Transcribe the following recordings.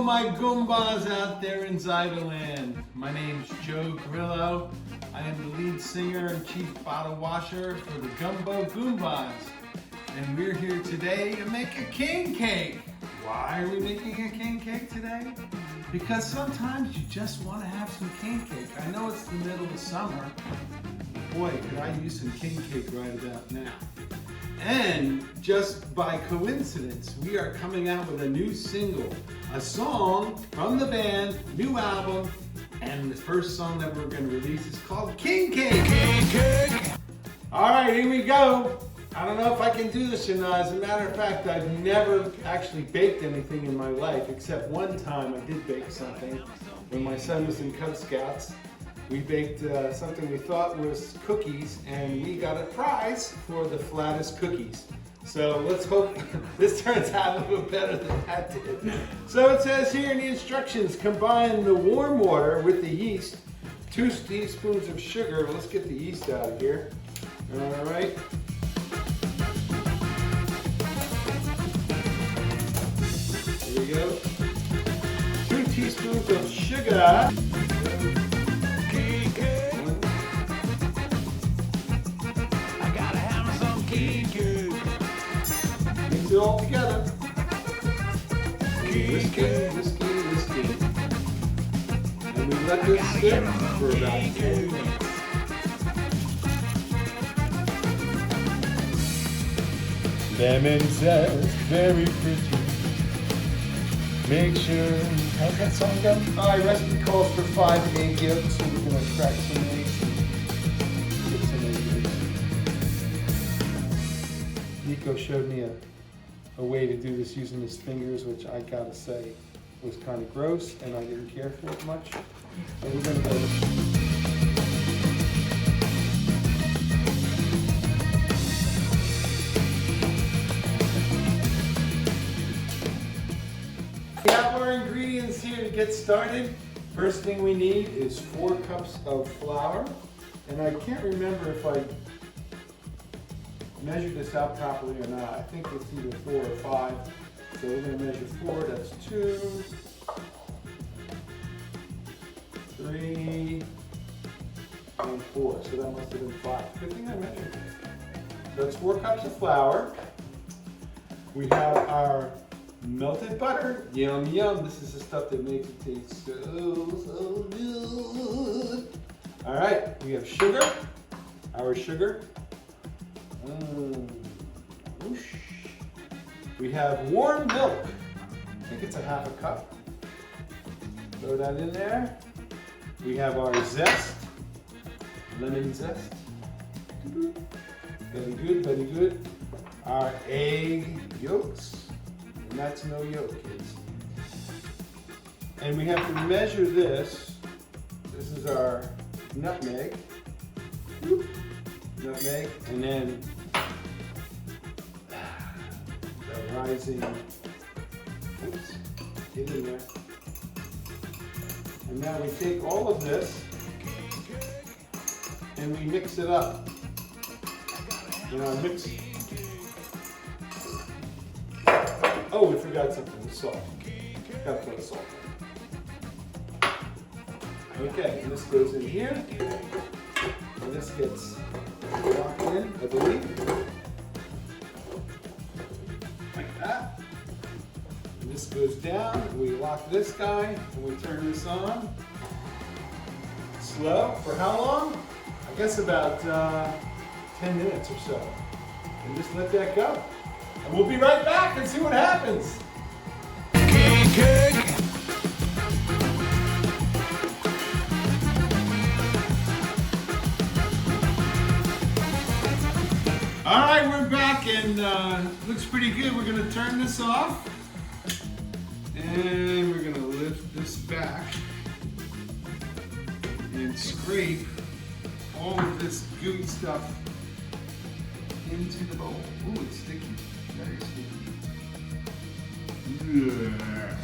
my Goombas out there in Zyderland. My name's Joe Grillo. I am the lead singer and chief bottle washer for the Gumbo Goombas. And we're here today to make a king cake. Why are we making a king cake today? Because sometimes you just want to have some king cake. I know it's the middle of summer. Boy, could I use some king cake right about now. And just by coincidence, we are coming out with a new single, a song from the band, new album, and the first song that we're going to release is called King Cake. King Cake. All right, here we go. I don't know if I can do this or not. As a matter of fact, I've never actually baked anything in my life, except one time I did bake something when my son was in Cub Scouts. We baked something we thought was cookies, and we got a prize for the flattest cookies. So let's hope this turns out a little better than that did. So it says here in the instructions, combine the warm water with the yeast, 2 teaspoons of sugar. Let's get the yeast out of here. All right. Here we go. 2 teaspoons of sugar. Mix it all together. Whiskey. And we let this sit for about 10 minutes. Lemon zest, very pretty. Make sure, how's that song go? All right, recipe calls for 5 egg yolks, so we're gonna crack some eggs and get some egg yolks. Nico showed me a way to do this using his fingers, which I gotta say was kind of gross, and I didn't care for it much. So we're gonna go. We have our ingredients here to get started. First thing we need is 4 cups of flour, and I can't remember if I measure this out properly or not. I think it's either 4 or 5. So we're going to measure 4. That's 2, 3, and 4. So that must have been 5. Good thing I measured it. That's 4 cups of flour. We have our melted butter. Yum, yum. This is the stuff that makes it taste so good. All right, we have sugar. Our sugar. Whoosh. We have warm milk. I think it's a 1/2 cup. Throw that in there. We have our zest, lemon zest. Very good, very good. Our egg yolks, and that's no yolk, kids. And we have to measure this. This is our nutmeg. Nutmeg, and then the rising, oops, get in there. And now we take all of this and we mix it up. And our mix. Oh, we forgot something, the salt. Got to put the salt in. Okay, and this goes in here. And this gets locked in, I believe. Like that. And this goes down, and we lock this guy, and we turn this on. Slow, for how long? I guess about 10 minutes or so. And just let that go. And we'll be right back and see what happens. King cake. All right, we're back, and looks pretty good. We're gonna turn this off, and we're gonna lift this back and scrape all of this gooey stuff into the bowl. Ooh, it's sticky, very sticky. Yeah.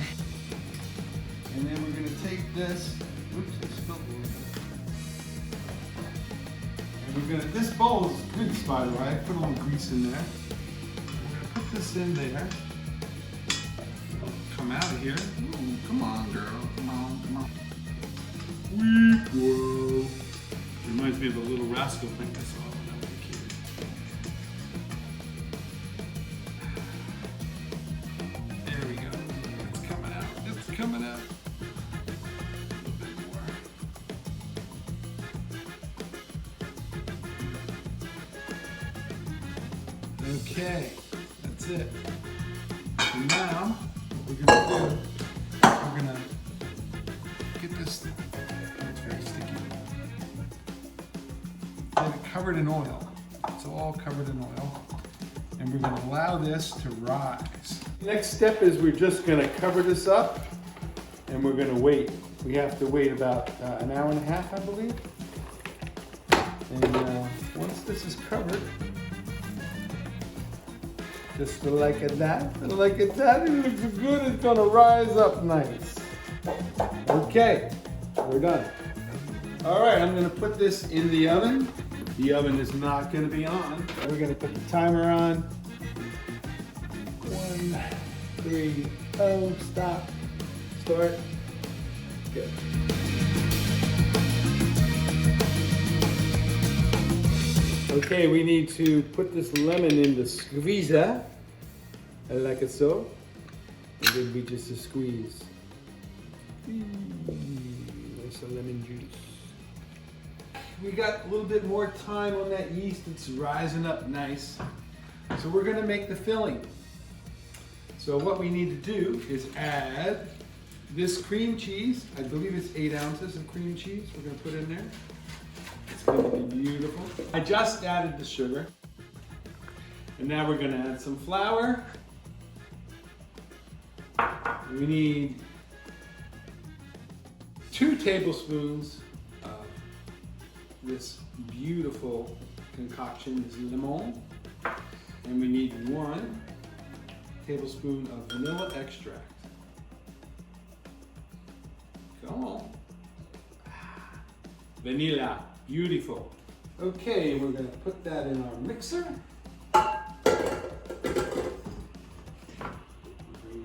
And then we're gonna take this. Oops, I spilled a little bit. This bowl is good, by the way. I put a little grease in there. We're gonna put this in there. Come out of here. Ooh. Come on, girl. Come on, come on. Weak world. Reminds me of a Little Rascal thing I saw when I was a kid. There we go. It's coming out. It's coming out. A little bit more. Okay, that's it. And now, what we're gonna do, we're gonna get this, it's very sticky. Get it covered in oil. It's all covered in oil. And we're gonna allow this to rise. Next step is we're just gonna cover this up and we're gonna wait. We have to wait about an hour and a half, I believe. And once this is covered, just like that, it looks good, it's gonna rise up nice. Okay, we're done. All right, I'm gonna put this in the oven. The oven is not gonna be on. We're gonna put the timer on. 1, 3, oh, stop, start, good. Okay, we need to put this lemon in the squeezer, like so, and then we just squeeze. There's some lemon juice. We got a little bit more time on that yeast. It's rising up nice. So we're gonna make the filling. So what we need to do is add this cream cheese. I believe it's 8 ounces of cream cheese we're gonna put in there. It's gonna be beautiful. I just added the sugar. And now we're gonna add some flour. We need 2 tablespoons of this beautiful concoction, this lemon. And we need 1 tablespoon of vanilla extract. Come on. Vanilla, beautiful. Okay, we're gonna put that in our mixer. Bring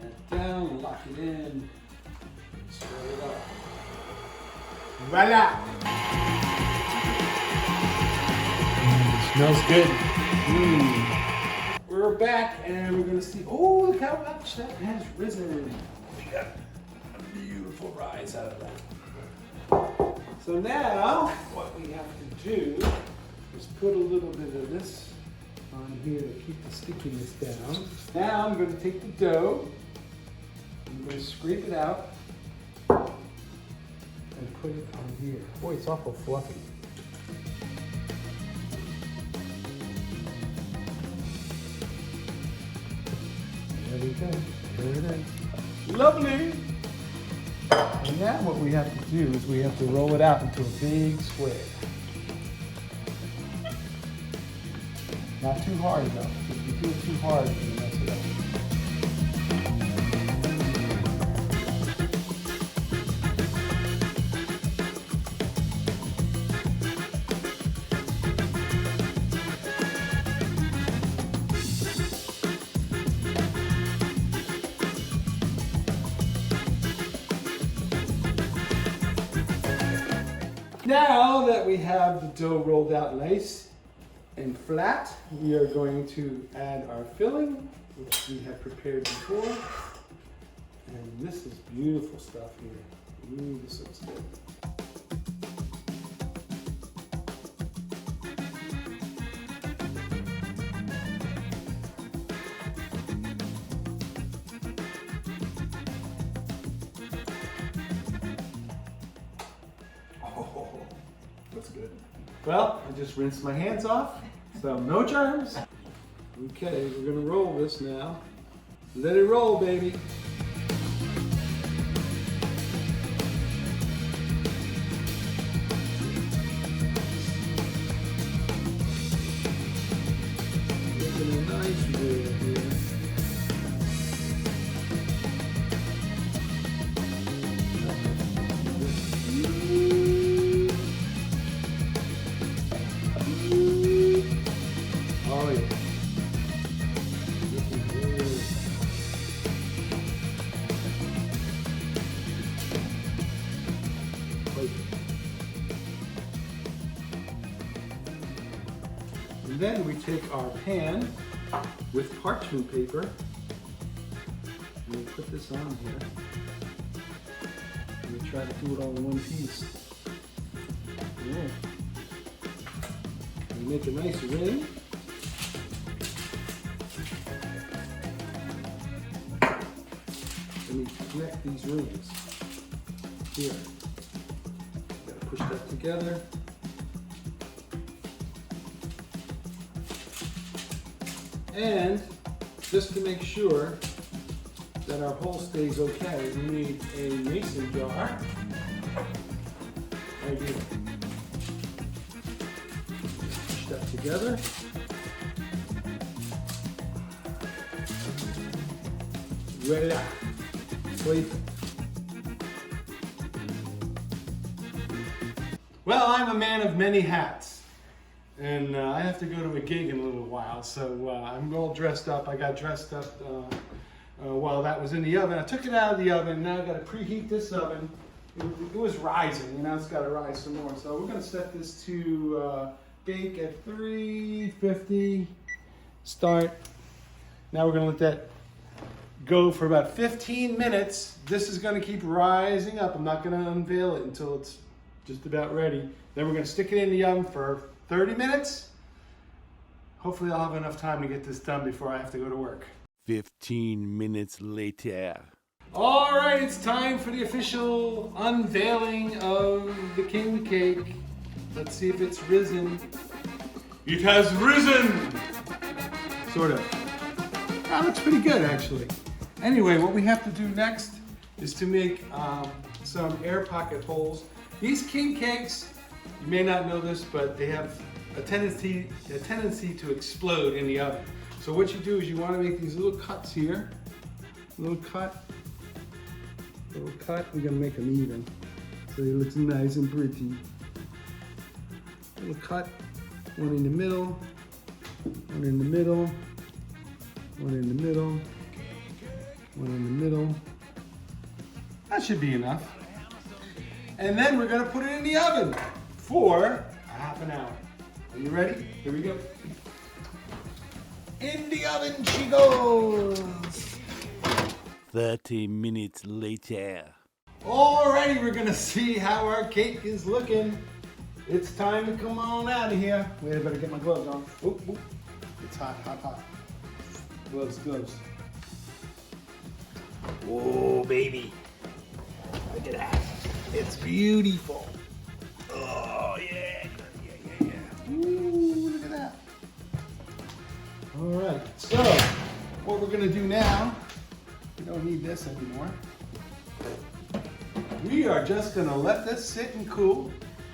that down, lock it in, stir it up. Voila! It smells good. We're back and we're gonna see, oh, look how much that has risen. We got a beautiful rise out of that. So now, what we have to do is put a little bit of this on here to keep the stickiness down. Now I'm going to take the dough, I'm going to scrape it out, and put it on here. Boy, it's awful fluffy. There we go, there it is. Lovely! And now what we have to do is we have to roll it out into a big square. Not too hard though. If you do it too hard, you mess it up. Now that we have the dough rolled out nice and flat, we are going to add our filling, which we have prepared before. And this is beautiful stuff here. Ooh, this looks good. That's good. Well, I just rinsed my hands off, so no germs. Okay, we're gonna roll this now. Let it roll, baby. Making a nice roll here. Oh yeah. And then we take our pan with parchment paper and we put this on here. And we try to do it all in one piece. Yeah. And make a nice ring. And we connect these rings here. Gotta push that together. And just to make sure that our hole stays okay, we need a mason jar right here. Push that together. Voila. Perfect. Well, I'm a man of many hats, and I have to go to a gig in a little while, so I'm all dressed up. I got dressed up while that was in the oven. I took it out of the oven. Now I've got to preheat this oven. It was rising, and now it's got to rise some more. So we're going to set this to bake at 350. Start. Now we're going to let that go for about 15 minutes. This is going to keep rising up. I'm not going to unveil it until it's just about ready. Then we're going to stick it in the oven for 30 minutes. Hopefully I'll have enough time to get this done before I have to go to work. 15 minutes later. All right, it's time for the official unveiling of the king cake. Let's see if it's risen. It has risen! Sort of. That looks pretty good, actually. Anyway, what we have to do next is to make some air pocket holes. These king cakes, you may not know this, but they have a tendency to explode in the oven. So what you do is you want to make these little cuts here. Little cut. We're gonna make them even, so it looks nice and pretty. Little cut. One in the middle. One in the middle. One in the middle. One in the middle. That should be enough. And then we're gonna put it in the oven for a half an hour. Are you ready? Here we go. In the oven she goes. 30 minutes later. Alrighty, we're gonna see how our cake is looking. It's time to come on out of here. Wait, I better get my gloves on. Oop, oop. It's hot, hot, hot. Gloves, gloves. Oh, baby. Look at that. It's beautiful. Oh, yeah. Ooh, look at that. All right, so what we're gonna do now, we don't need this anymore. We are just gonna let this sit and cool,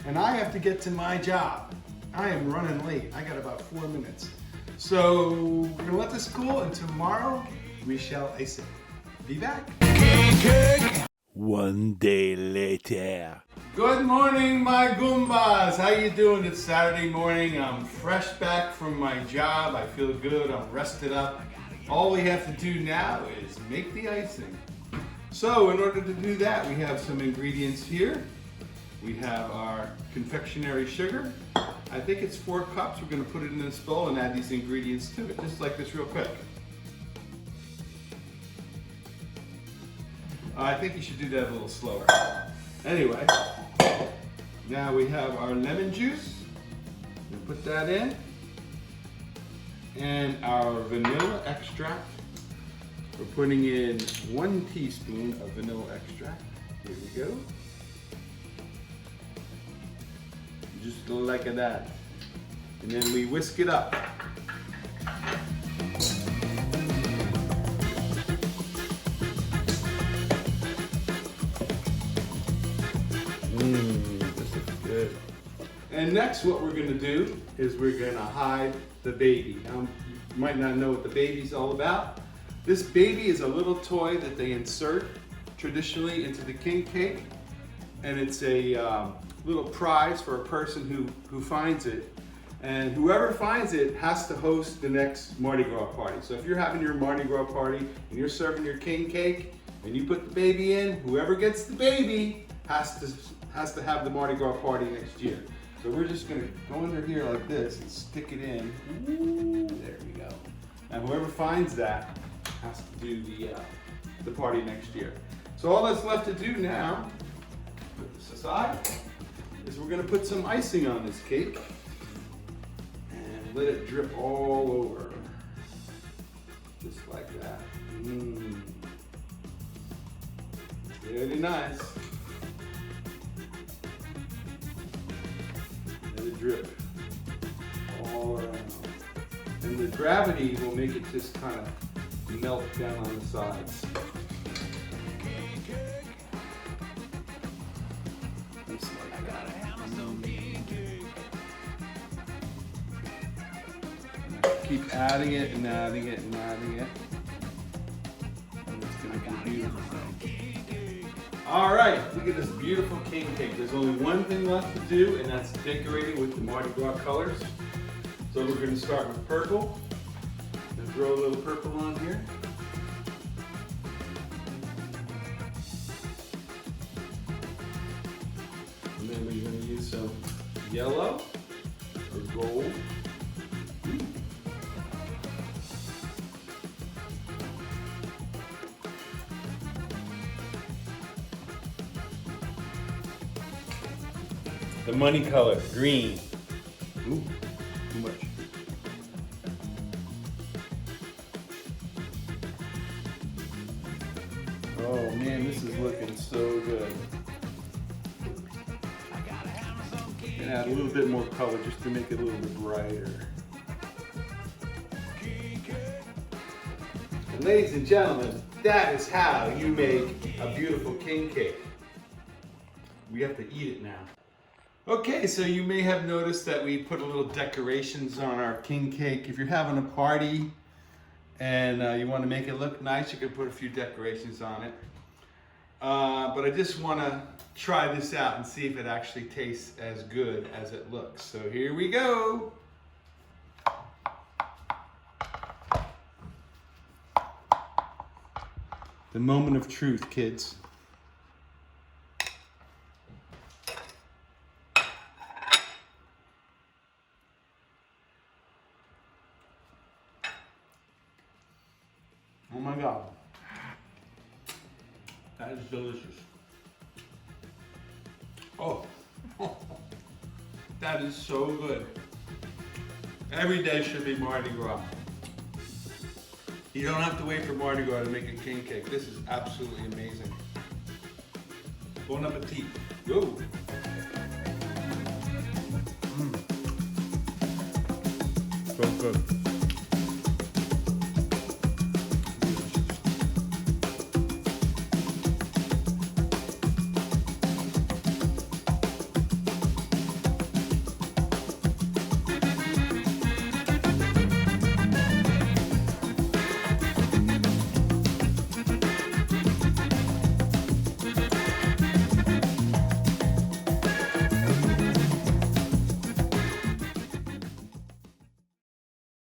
and I have to get to my job. I am running late. I got about 4 minutes. So we're gonna let this cool, and tomorrow we shall ice it. Be back. One day later. Good morning, my Goombas. How you doing? It's Saturday morning. I'm fresh back from my job. I feel good. I'm rested up. All we have to do now is make the icing. So in order to do that, we have some ingredients here. We have our confectionery sugar. I think it's 4 cups. We're going to put it in this bowl and add these ingredients to it, just like this real quick. I think you should do that a little slower. Anyway, now we have our lemon juice. We'll put that in. And our vanilla extract. We're putting in 1 teaspoon of vanilla extract. Here we go. Just like that. And then we whisk it up. This looks good. And next what we're gonna do is we're gonna hide the baby. Now, you might not know what the baby's all about. This baby is a little toy that they insert traditionally into the king cake. And it's a little prize for a person who finds it. And whoever finds it has to host the next Mardi Gras party. So if you're having your Mardi Gras party and you're serving your king cake and you put the baby in, whoever gets the baby has to have the Mardi Gras party next year. So we're just gonna go under here like this and stick it in. Ooh, there we go. Now whoever finds that has to do the party next year. So all that's left to do now, put this aside, is we're gonna put some icing on this cake and let it drip all over. Just like that. Very nice. Let it drip all around. And the gravity will make it just kind of melt down on the sides. Just like that. Keep adding it and adding it and adding it. And it's going to be beautiful. All right, look at this beautiful king cake. There's only one thing left to do, and that's decorating with the Mardi Gras colors. So we're going to start with purple. And throw a little purple on here. And then we're going to use some yellow or gold. The money color, green. Ooh, too much. Oh man, this is looking so good. And add a little bit more color just to make it a little bit brighter. And ladies and gentlemen, that is how you make a beautiful king cake. We have to eat it now. Okay, so you may have noticed that we put a little decorations on our king cake. If you're having a party and you want to make it look nice, you can put a few decorations on it. But I just want to try this out and see if it actually tastes as good as it looks. So here we go. The moment of truth, kids. Oh my God, that is delicious. Oh, that is so good. Every day should be Mardi Gras. You don't have to wait for Mardi Gras to make a king cake. This is absolutely amazing. Bon appetit. Go. So good.